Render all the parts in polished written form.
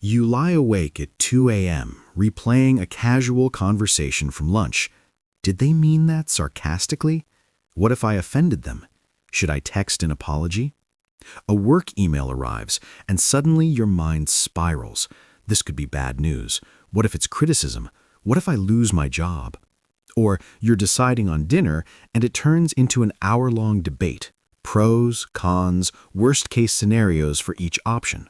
You lie awake at 2 a.m., replaying a casual conversation from lunch. Did they mean that sarcastically? What if I offended them? Should I text an apology? A work email arrives, and suddenly your mind spirals. This could be bad news. What if it's criticism? What if I lose my job? Or you're deciding on dinner, and it turns into an hour-long debate. Pros, cons, worst-case scenarios for each option.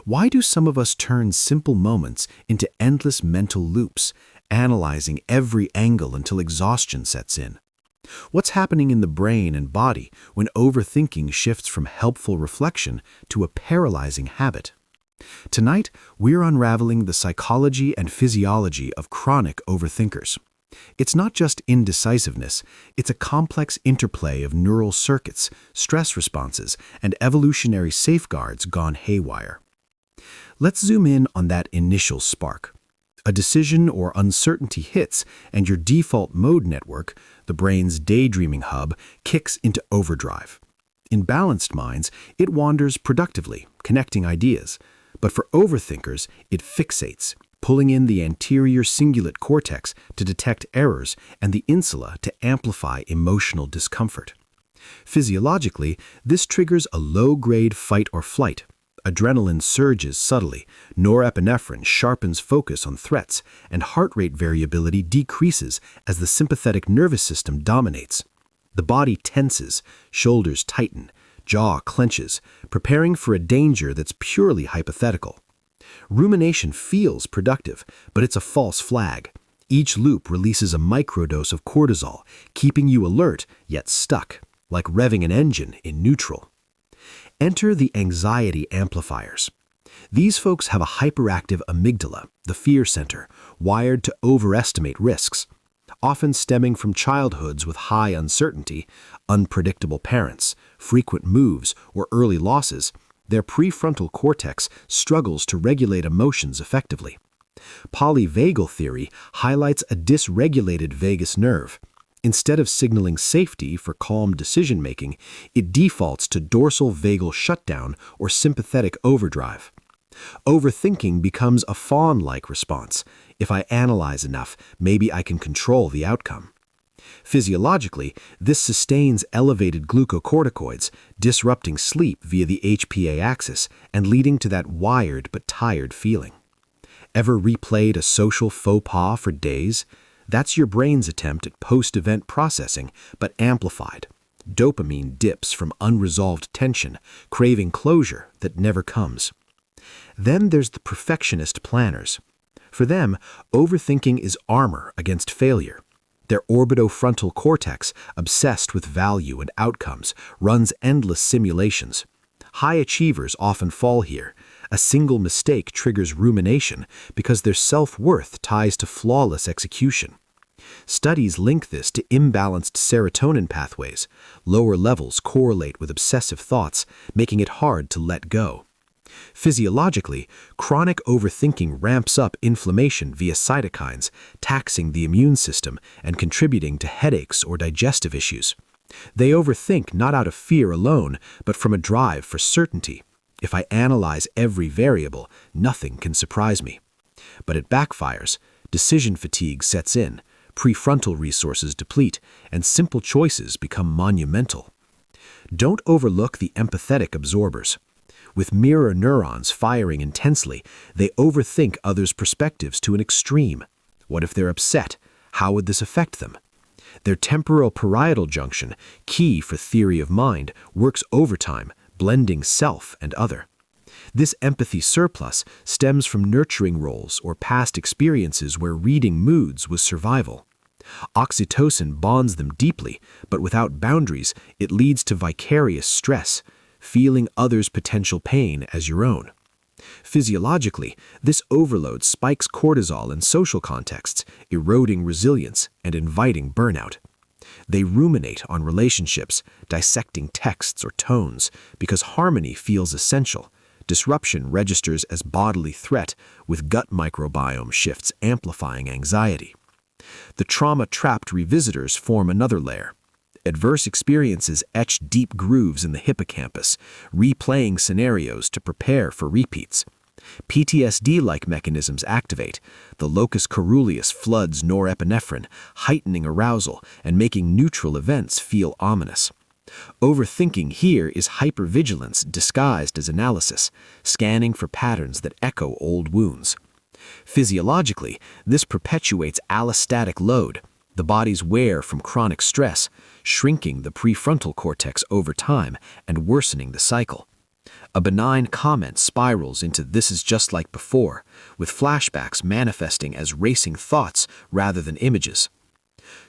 Why do some of us turn simple moments into endless mental loops, analyzing every angle until exhaustion sets in? What's happening in the brain and body when overthinking shifts from helpful reflection to a paralyzing habit? Tonight, we're unraveling the psychology and physiology of chronic overthinkers. It's not just indecisiveness, it's a complex interplay of neural circuits, stress responses, and evolutionary safeguards gone haywire. Let's zoom in on that initial spark. A decision or uncertainty hits, and your default mode network, the brain's daydreaming hub, kicks into overdrive. In balanced minds, it wanders productively, connecting ideas. But for overthinkers, it fixates, pulling in the anterior cingulate cortex to detect errors and the insula to amplify emotional discomfort. Physiologically, this triggers a low-grade fight or flight. Adrenaline surges subtly, norepinephrine sharpens focus on threats, and heart rate variability decreases as the sympathetic nervous system dominates. The body tenses, shoulders tighten, jaw clenches, preparing for a danger that's purely hypothetical. Rumination feels productive, but it's a false flag. Each loop releases a microdose of cortisol, keeping you alert yet stuck, like revving an engine in neutral. Enter the anxiety amplifiers. These folks have a hyperactive amygdala, the fear center, wired to overestimate risks. Often stemming from childhoods with high uncertainty, unpredictable parents, frequent moves, or early losses, their prefrontal cortex struggles to regulate emotions effectively. Polyvagal theory highlights a dysregulated vagus nerve. Instead of signaling safety for calm decision-making, it defaults to dorsal vagal shutdown or sympathetic overdrive. Overthinking becomes a fawn-like response. If I analyze enough, maybe I can control the outcome. Physiologically, this sustains elevated glucocorticoids, disrupting sleep via the HPA axis and leading to that wired but tired feeling. Ever replayed a social faux pas for days? That's your brain's attempt at post-event processing, but amplified. Dopamine dips from unresolved tension, craving closure that never comes. Then there's the perfectionist planners. For them, overthinking is armor against failure. Their orbitofrontal cortex, obsessed with value and outcomes, runs endless simulations. High achievers often fall here. A single mistake triggers rumination because their self-worth ties to flawless execution. Studies link this to imbalanced serotonin pathways. Lower levels correlate with obsessive thoughts, making it hard to let go. Physiologically, chronic overthinking ramps up inflammation via cytokines, taxing the immune system and contributing to headaches or digestive issues. They overthink not out of fear alone, but from a drive for certainty. If I analyze every variable, nothing can surprise me. But it backfires. Decision fatigue sets in, prefrontal resources deplete, and simple choices become monumental. Don't overlook the empathetic absorbers. With mirror neurons firing intensely, they overthink others' perspectives to an extreme. What if they're upset? How would this affect them? Their temporal parietal junction, key for theory of mind, works overtime, blending self and other. This empathy surplus stems from nurturing roles or past experiences where reading moods was survival. Oxytocin bonds them deeply, but without boundaries, it leads to vicarious stress, feeling others' potential pain as your own. Physiologically, this overload spikes cortisol in social contexts, eroding resilience and inviting burnout. They ruminate on relationships, dissecting texts or tones, because harmony feels essential. Disruption registers as bodily threat, with gut microbiome shifts amplifying anxiety. The trauma-trapped revisitors form another layer. Adverse experiences etch deep grooves in the hippocampus, replaying scenarios to prepare for repeats. PTSD-like mechanisms activate. The locus coeruleus floods norepinephrine, heightening arousal and making neutral events feel ominous. Overthinking here is hypervigilance disguised as analysis, scanning for patterns that echo old wounds. Physiologically, this perpetuates allostatic load, the body's wear from chronic stress, shrinking the prefrontal cortex over time and worsening the cycle. A benign comment spirals into "this is just like before," with flashbacks manifesting as racing thoughts rather than images.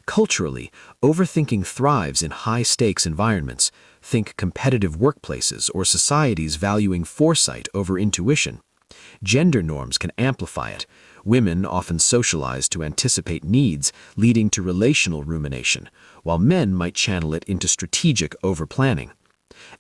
Culturally, overthinking thrives in high-stakes environments. Think competitive workplaces or societies valuing foresight over intuition. Gender norms can amplify it. Women often socialize to anticipate needs, leading to relational rumination, while men might channel it into strategic overplanning.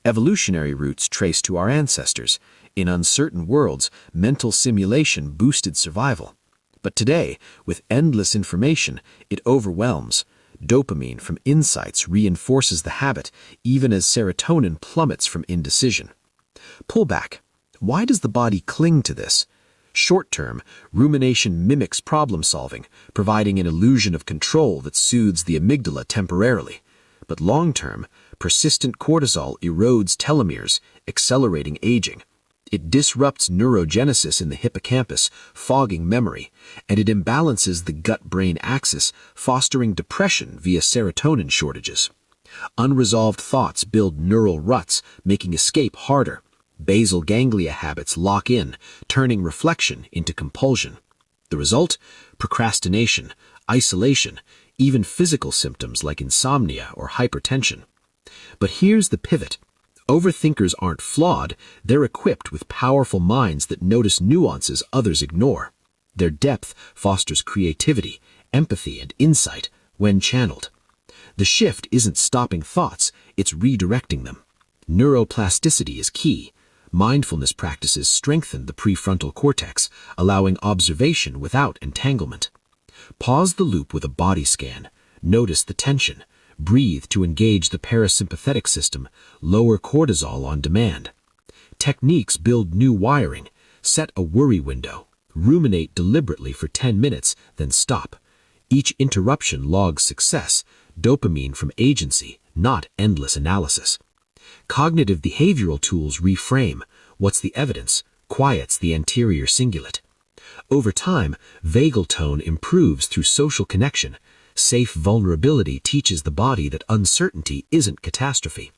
Evolutionary roots trace to our ancestors. In uncertain worlds, mental simulation boosted survival. But today, with endless information, it overwhelms. Dopamine from insights reinforces the habit, even as serotonin plummets from indecision. Pull back. Why does the body cling to this? Short-term, rumination mimics problem-solving, providing an illusion of control that soothes the amygdala temporarily. But long-term, persistent cortisol erodes telomeres, accelerating aging. It disrupts neurogenesis in the hippocampus, fogging memory, and it imbalances the gut-brain axis, fostering depression via serotonin shortages. Unresolved thoughts build neural ruts, making escape harder. Basal ganglia habits lock in, turning reflection into compulsion. The result? Procrastination, isolation, even physical symptoms like insomnia or hypertension. But here's the pivot. Overthinkers aren't flawed, they're equipped with powerful minds that notice nuances others ignore. Their depth fosters creativity, empathy, and insight when channeled. The shift isn't stopping thoughts, it's redirecting them. Neuroplasticity is key. Mindfulness practices strengthen the prefrontal cortex, allowing observation without entanglement. Pause the loop with a body scan. Notice the tension. Breathe to engage the parasympathetic system. Lower cortisol on demand. Techniques build new wiring. Set a worry window. Ruminate deliberately for 10 minutes, then stop. Each interruption logs success, dopamine from agency, not endless analysis. Cognitive behavioral tools reframe. What's the evidence? Quiets the anterior cingulate. Over time, vagal tone improves through social connection. Safe vulnerability teaches the body that uncertainty isn't catastrophe.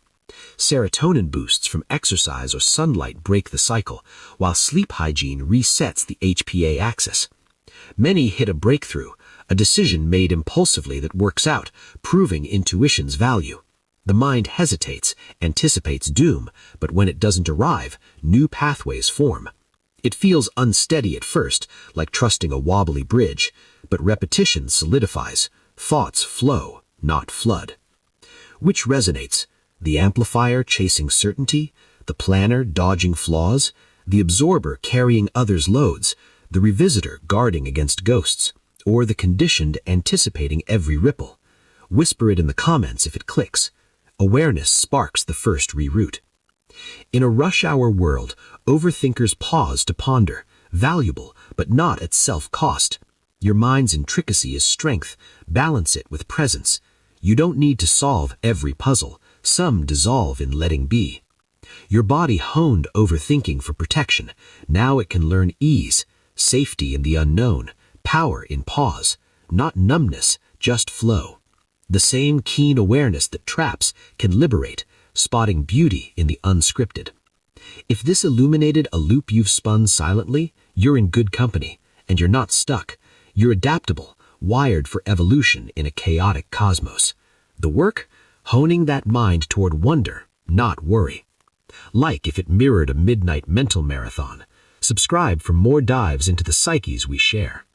Serotonin boosts from exercise or sunlight break the cycle, while sleep hygiene resets the HPA axis. Many hit a breakthrough, a decision made impulsively that works out, proving intuition's value. The mind hesitates, anticipates doom, but when it doesn't arrive, new pathways form. It feels unsteady at first, like trusting a wobbly bridge, but repetition solidifies. Thoughts flow, not flood. Which resonates? The amplifier chasing certainty, the planner dodging flaws, the absorber carrying others' loads, the revisitor guarding against ghosts, or the conditioned anticipating every ripple. Whisper it in the comments if it clicks. Awareness sparks the first reroute. In a rush-hour world, overthinkers pause to ponder, valuable, but not at self-cost. Your mind's intricacy is strength. Balance it with presence. You don't need to solve every puzzle. Some dissolve in letting be. Your body honed overthinking for protection. Now it can learn ease, safety in the unknown, power in pause, not numbness, just flow. The same keen awareness that traps can liberate, spotting beauty in the unscripted. If this illuminated a loop you've spun silently, you're in good company, and you're not stuck. You're adaptable, wired for evolution in a chaotic cosmos. The work? Honing that mind toward wonder, not worry. Like if it mirrored a midnight mental marathon. Subscribe for more dives into the psyches we share.